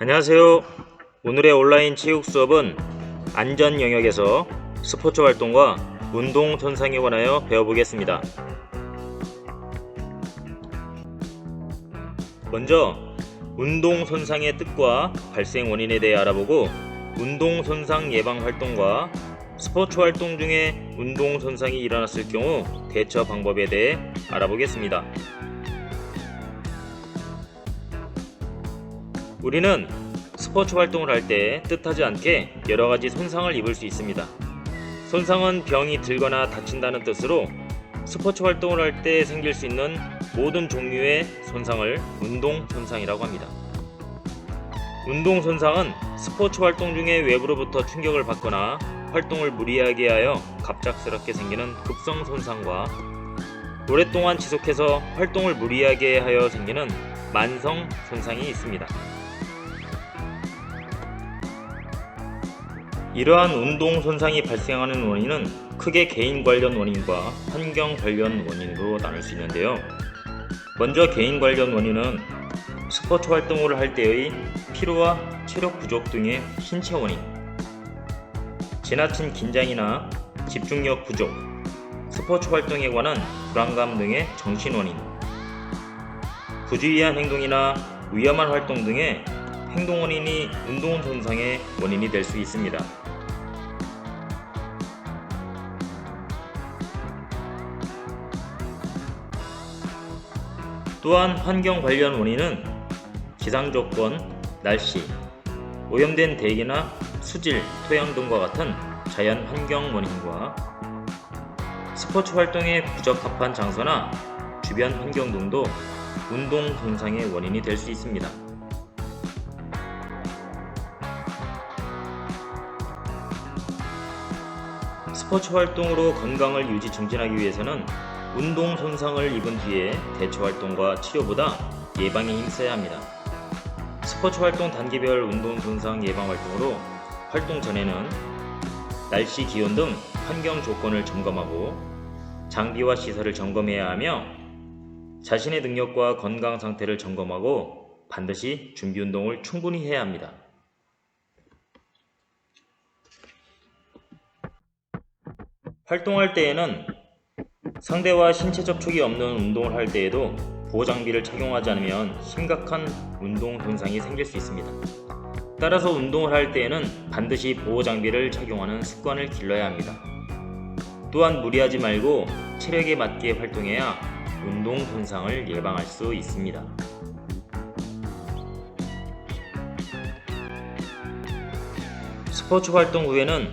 안녕하세요. 오늘의 온라인 체육 수업은 안전 영역에서 스포츠 활동과 운동 손상에 관하여 배워보겠습니다. 먼저 운동 손상의 뜻과 발생 원인에 대해 알아보고 운동 손상 예방 활동과 스포츠 활동 중에 운동 손상이 일어났을 경우 대처 방법에 대해 알아보겠습니다. 우리는 스포츠 활동을 할 때 뜻하지 않게 여러가지 손상을 입을 수 있습니다. 손상은 병이 들거나 다친다는 뜻으로 스포츠 활동을 할 때 생길 수 있는 모든 종류의 손상을 운동 손상이라고 합니다. 운동 손상은 스포츠 활동 중에 외부로부터 충격을 받거나 활동을 무리하게 하여 갑작스럽게 생기는 급성 손상과 오랫동안 지속해서 활동을 무리하게 하여 생기는 만성 손상이 있습니다. 이러한 운동 손상이 발생하는 원인은 크게 개인 관련 원인과 환경 관련 원인으로 나눌 수 있는데요. 먼저 개인 관련 원인은 스포츠 활동을 할 때의 피로와 체력 부족 등의 신체 원인, 지나친 긴장이나 집중력 부족, 스포츠 활동에 관한 불안감 등의 정신 원인, 부주의한 행동이나 위험한 활동 등의 행동 원인이 운동 손상의 원인이 될 수 있습니다. 또한 환경 관련 원인은 기상조건, 날씨, 오염된 대기나 수질, 토양 등과 같은 자연 환경 원인과 스포츠 활동에 부적합한 장소나 주변 환경 등도 운동 손상의 원인이 될 수 있습니다. 스포츠 활동으로 건강을 유지 증진하기 위해서는 운동 손상을 입은 뒤에 대처 활동과 치료보다 예방에 힘써야 합니다. 스포츠 활동 단계별 운동 손상 예방 활동으로 활동 전에는 날씨, 기온 등 환경 조건을 점검하고 장비와 시설을 점검해야 하며 자신의 능력과 건강 상태를 점검하고 반드시 준비 운동을 충분히 해야 합니다. 활동할 때에는 상대와 신체 접촉이 없는 운동을 할 때에도 보호 장비를 착용하지 않으면 심각한 운동 손상이 생길 수 있습니다. 따라서 운동을 할 때에는 반드시 보호 장비를 착용하는 습관을 길러야 합니다. 또한 무리하지 말고 체력에 맞게 활동해야 운동 손상을 예방할 수 있습니다. 스포츠 활동 후에는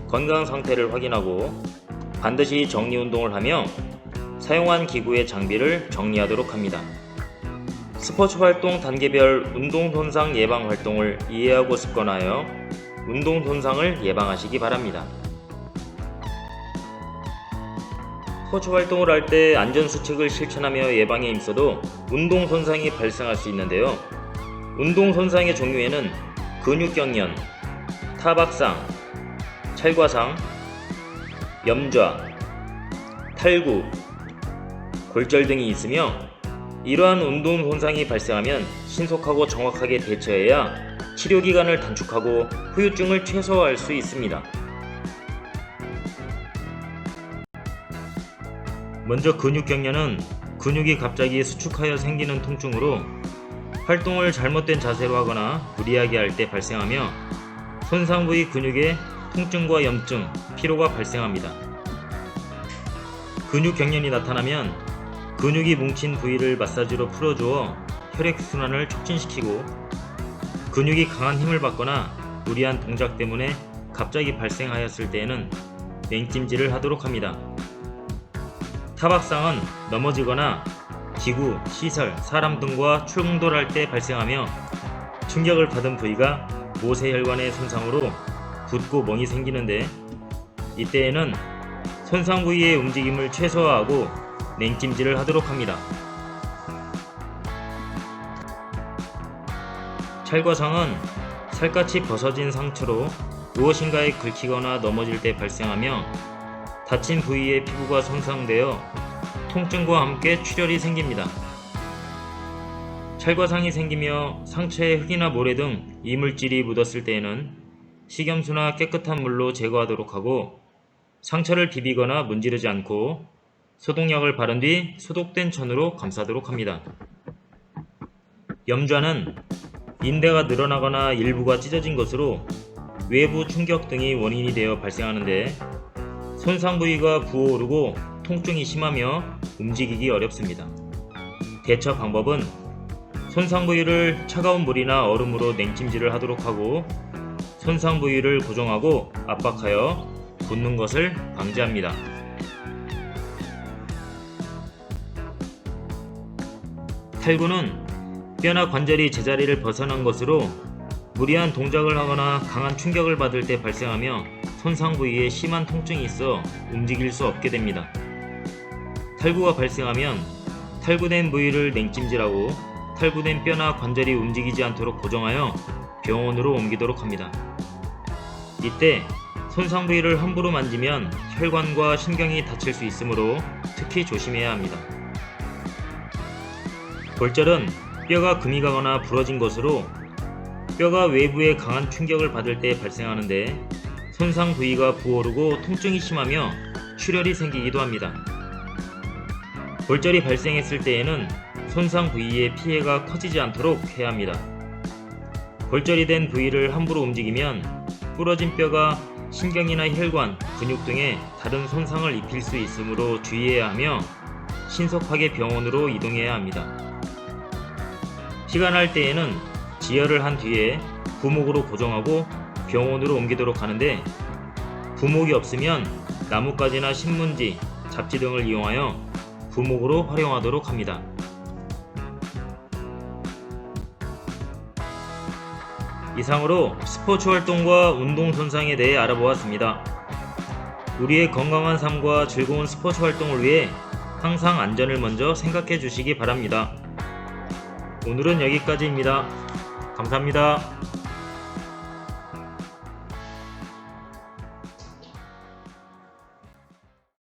건강 상태를 확인하고 반드시 정리 운동을 하며 사용한 기구의 장비를 정리하도록 합니다. 스포츠 활동 단계별 운동 손상 예방 활동을 이해하고 습관하여 운동 손상을 예방하시기 바랍니다. 스포츠 활동을 할 때 안전 수칙을 실천하며 예방에 힘써도 운동 손상이 발생할 수 있는데요. 운동 손상의 종류에는 근육경련, 타박상, 찰과상, 염좌, 탈구, 골절 등이 있으며 이러한 운동 손상이 발생하면 신속하고 정확하게 대처해야 치료 기간을 단축하고 후유증을 최소화할 수 있습니다. 먼저 근육경련은 근육이 갑자기 수축하여 생기는 통증으로 활동을 잘못된 자세로 하거나 무리하게 할 때 발생하며 손상 부위 근육에 통증과 염증, 피로가 발생합니다. 근육경련이 나타나면 근육이 뭉친 부위를 마사지로 풀어주어 혈액순환을 촉진시키고 근육이 강한 힘을 받거나 무리한 동작 때문에 갑자기 발생하였을 때에는 냉찜질을 하도록 합니다. 타박상은 넘어지거나 기구, 시설, 사람 등과 충돌할 때 발생하며 충격을 받은 부위가 모세혈관의 손상으로 붓고 멍이 생기는데 이때에는 손상 부위의 움직임을 최소화하고 냉찜질을 하도록 합니다. 찰과상은 살갗이 벗어진 상처로 무엇인가에 긁히거나 넘어질 때 발생하며 다친 부위의 피부가 손상되어 통증과 함께 출혈이 생깁니다. 탈과상이 생기며 상처에 흙이나 모래 등 이물질이 묻었을 때에는 식염수나 깨끗한 물로 제거하도록 하고, 상처를 비비거나 문지르지 않고 소독약을 바른 뒤 소독된 천으로 감싸도록 합니다. 염좌는 인대가 늘어나거나 일부가 찢어진 것으로 외부 충격 등이 원인이 되어 발생하는데, 손상 부위가 부어오르고 통증이 심하며 움직이기 어렵습니다. 대처 방법은 손상 부위를 차가운 물이나 얼음으로 냉찜질을 하도록 하고, 손상 부위를 고정하고 압박하여 붓는 것을 방지합니다. 탈구는 뼈나 관절이 제자리를 벗어난 것으로 무리한 동작을 하거나 강한 충격을 받을 때 발생하며 손상 부위에 심한 통증이 있어 움직일 수 없게 됩니다. 탈구가 발생하면 탈구된 부위를 냉찜질하고 탈구된 뼈나 관절이 움직이지 않도록 고정하여 병원으로 옮기도록 합니다. 이때 손상 부위를 함부로 만지면 혈관과 신경이 다칠 수 있으므로 특히 조심해야 합니다. 골절은 뼈가 금이 가거나 부러진 것으로 뼈가 외부에 강한 충격을 받을 때 발생하는데, 손상 부위가 부어오르고 통증이 심하며 출혈이 생기기도 합니다. 골절이 발생했을 때에는 손상 부위의 피해가 커지지 않도록 해야 합니다. 골절이 된 부위를 함부로 움직이면 부러진 뼈가 신경이나 혈관, 근육 등에 다른 손상을 입힐 수 있으므로 주의해야 하며 신속하게 병원으로 이동해야 합니다. 피가 날 때에는 지혈을 한 뒤에 부목으로 고정하고 병원으로 옮기도록 하는데, 부목이 없으면 나뭇가지나 신문지, 잡지 등을 이용하여 부목으로 활용하도록 합니다. 이상으로 스포츠 활동과 운동 손상에 대해 알아보았습니다. 우리의 건강한 삶과 즐거운 스포츠 활동을 위해 항상 안전을 먼저 생각해 주시기 바랍니다. 오늘은 여기까지입니다. 감사합니다.